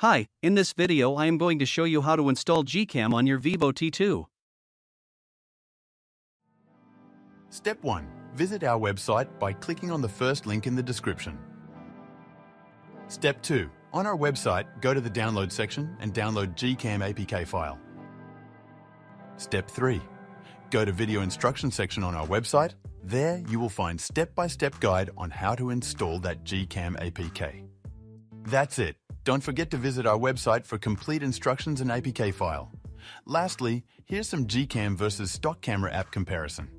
Hi, in this video I am going to show you how to install GCam on your Vivo T2. Step 1. Visit our website by clicking on the first link in the description. Step 2. On our website, go to the download section and download GCam APK file. Step 3. Go to video instruction section on our website. There you will find step-by-step guide on how to install that GCam APK. That's it. Don't forget to visit our website for complete instructions and APK file. Lastly, here's some GCam versus stock camera app comparison.